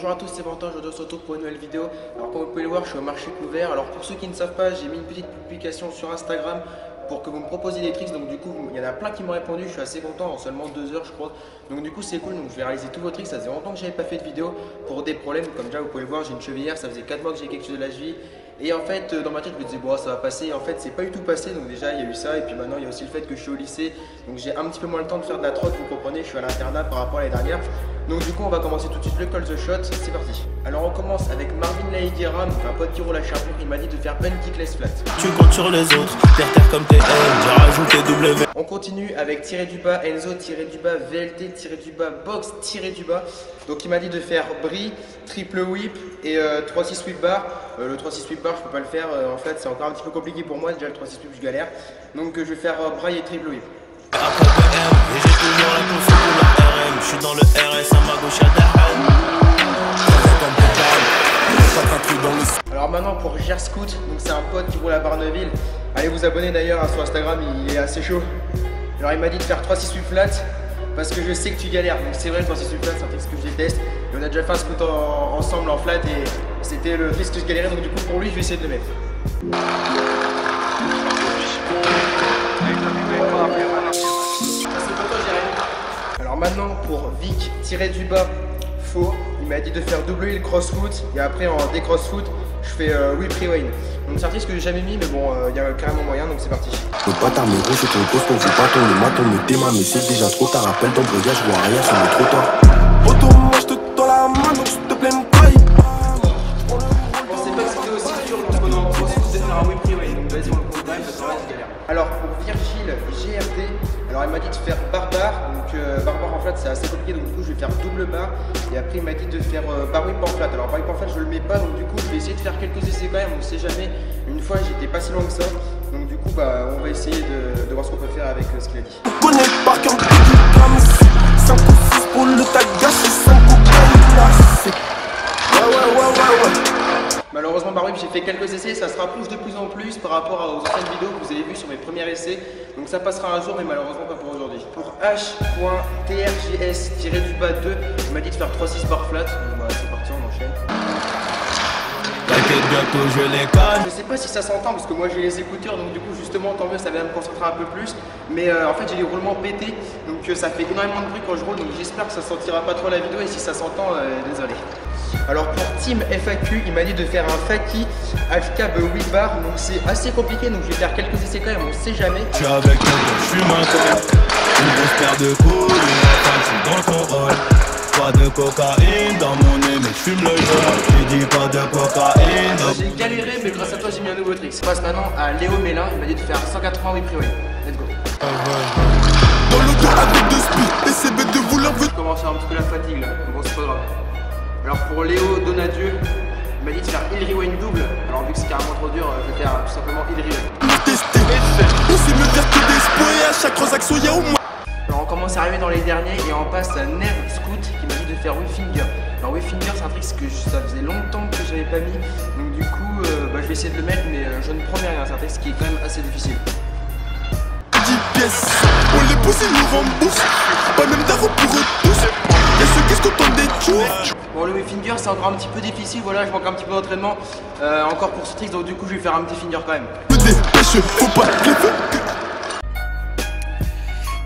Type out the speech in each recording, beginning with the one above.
Bonjour à tous, c'est Valentin, je se retrouve pour une nouvelle vidéo. Alors comme vous pouvez le voir, je suis au marché couvert. Alors pour ceux qui ne savent pas, j'ai mis une petite publication sur Instagram pour que vous me proposiez des tricks. Donc du coup, il y en a plein qui m'ont répondu, je suis assez content, en seulement 2 heures je crois. Donc du coup c'est cool, donc je vais réaliser tous vos tricks. Ça faisait longtemps que j'avais pas fait de vidéo pour des problèmes. Comme déjà vous pouvez le voir, j'ai une chevillère, ça faisait 4 mois que j'ai quelque chose de la cheville. Et en fait, dans ma tête, je me disais, bon, ça va passer. Et en fait, c'est pas du tout passé. Donc, déjà, il y a eu ça. Et puis maintenant, il y a aussi le fait que je suis au lycée. Donc, j'ai un petit peu moins le temps de faire de la trotte. Vous comprenez, je suis à l'internat par rapport à l'année dernière. Donc, du coup, on va commencer tout de suite le call the shot. C'est parti. Alors, on commence avec Marvin Laïguera, donc un pote qui roule à Cherbourg. Il m'a dit de faire un kickless flat. Tu comptes sur les autres, terre comme TM, j'ai rajouté W. On continue avec tiré du bas Enzo, tiré du bas VLT, tiré du bas box, tiré du bas. Donc il m'a dit de faire brie, triple whip et 3-6 whip bar. Le 3-6 whip bar je peux pas le faire en flat, c'est encore un petit peu compliqué pour moi, déjà le 3-6 whip je galère. Donc je vais faire braille et triple whip. Après PM, et j'ai toujours la console de la RM. Je suis dans le RS à ma gauche à Dahan. Alors maintenant pour Gers Scout, donc c'est un pote qui roule à Barneville. Allez vous abonner d'ailleurs à son Instagram, il est assez chaud. Alors il m'a dit de faire 3-6 whip flat parce que je sais que tu galères. Donc c'est vrai, le 3-6 whip flat c'est un truc que je déteste. Et on a déjà fait un scout ensemble en flat et c'était le truc que je galérais. Donc du coup pour lui je vais essayer de le mettre. Alors maintenant pour Vic, tirer du bas, faux. Il m'a dit de faire double hill cross foot et après en décross foot je fais whip rewind. Donc c'est un truc que j'ai jamais mis mais bon il y a carrément moyen donc c'est parti. Le bâtard mais gros c'est ton costaud, faut pas tourner ma tourne tes mains mais c'est déjà trop tard. Rappelle ton brigade, je vois rien, c'est trop tard. Auto moi je te tends la main donc s'il te plaît me paye. Je pensais pas que c'était aussi dur pendant le cross foot de faire un whip rewind donc vas-y on le compte parce que là je galère. Alors pour Virgile GRD, alors il m'a dit de faire barbare, donc barbare en flat c'est assez compliqué donc du coup je vais faire double bar et après il m'a dit de faire bar whip en flat. Alors bar whip en flat je le mets pas donc du coup je vais essayer de faire quelques essais quand même, on sait jamais. Une fois j'étais pas si loin que ça donc du coup bah on va essayer de voir ce qu'on peut faire avec ce qu'il a dit. On connaît par cœur comme 5 ou 6 pour le tagage et 5 ou 4 ouais. Malheureusement bar whip j'ai fait quelques essais, ça se rapproche de plus en plus par rapport aux anciennes vidéos que vous avez vues sur mes premiers essais. Donc ça passera un jour mais malheureusement pas pour aujourd'hui. Pour H.TRJS-du-bas 2, il m'a dit de faire 3-6 bar flat. Donc voilà c'est parti, on enchaîne. T'inquiète bientôt je les calme. Je sais pas si ça s'entend parce que moi j'ai les écouteurs donc du coup justement tant mieux ça va me concentrer un peu plus. Mais en fait j'ai les roulements pétés donc ça fait énormément de bruit quand je roule donc j'espère que ça sentira pas trop la vidéo et si ça s'entend désolé. Alors pour Team FAQ, il m'a dit de faire un Faki HK 8 bar, donc c'est assez compliqué, donc je vais faire quelques essais quand même, on sait jamais. Je suis avec toi, je fume un col. Une grosse paire de couilles, une femme, je suis dans ton rôle. Pas de cocaïne dans mon nez, mais je fume le jaune. J'ai dit pas de cocaïne. J'ai galéré, mais grâce à toi j'ai mis un nouveau trick. On passe maintenant à Léo Mélin, il m'a dit de faire 180 whip rewind. Let's go. Dans le dos avec 2 speed, SCB de vouloir Je commence à avoir un petit peu la fatigue là, bon c'est pas grave. Alors pour Léo Donadieu, il m'a dit de faire hill rewind double. Alors vu que c'est carrément trop dur, je vais faire tout simplement hill rewind. Tester, on sait me dire que d'espoir et à chaque transaction y'a au moins. Alors on commence à arriver dans les derniers et on passe à Nev Scout qui m'a dit de faire whip finger. Alors whip finger c'est un trick que ça faisait longtemps que j'avais pas mis. Donc du coup je vais essayer de le mettre mais je ne promets rien, c'est un trick qui est quand même assez difficile. 10 pièces, on les pousse et nous rembourse. Pas même d'argent pour eux tous. Y'a ceux qui se contentent des tours. Bon le whip finger c'est encore un petit peu difficile, voilà je manque un petit peu d'entraînement encore pour ce trick donc du coup je vais faire un petit finger quand même. Dépêche, faut pas que.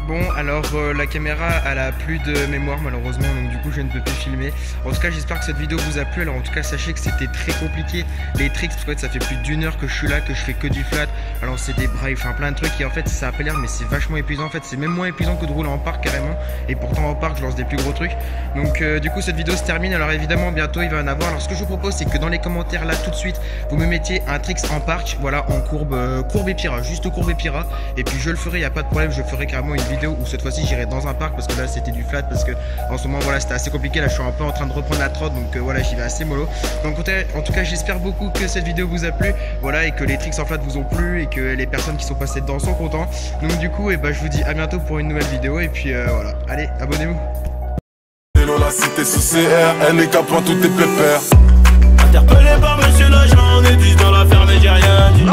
Bon alors la caméra elle a plus de mémoire malheureusement donc du coup je ne peux plus filmer. En tout cas j'espère que cette vidéo vous a plu. Alors en tout cas sachez que c'était très compliqué les tricks parce que ça fait plus d'1 heure que je suis là, que je fais que du flat. Alors c'est des brailles, enfin plein de trucs et en fait ça a pas l'air mais c'est vachement épuisant en fait. C'est même moins épuisant que de rouler en parc carrément. Et pourtant en parc je lance des plus gros trucs. Donc du coup cette vidéo se termine. Alors évidemment bientôt il va y en avoir. Alors ce que je vous propose c'est que dans les commentaires là tout de suite vous me mettiez un tricks en parc. Voilà en courbe et pira, juste courbe et pira. Et puis je le ferai, il n'y a pas de problème, je ferai carrément une vidéo où cette fois-ci j'irai dans un parc parce que là c'était du flat parce que en ce moment voilà c'était assez compliqué. Là je suis un peu en train de reprendre la trotte donc voilà j'y vais assez mollo. Donc en tout cas j'espère beaucoup que cette vidéo vous a plu, voilà, et que les tricks en flat vous ont plu et que les personnes qui sont passées dedans sont contents. Donc du coup je vous dis à bientôt pour une nouvelle vidéo et puis voilà, allez abonnez-vous. Dans la cité sous CR, elle est qu'à point tout est pépère. Interpellé par monsieur l'agent, on est 10 dans la ferme et j'ai rien dit.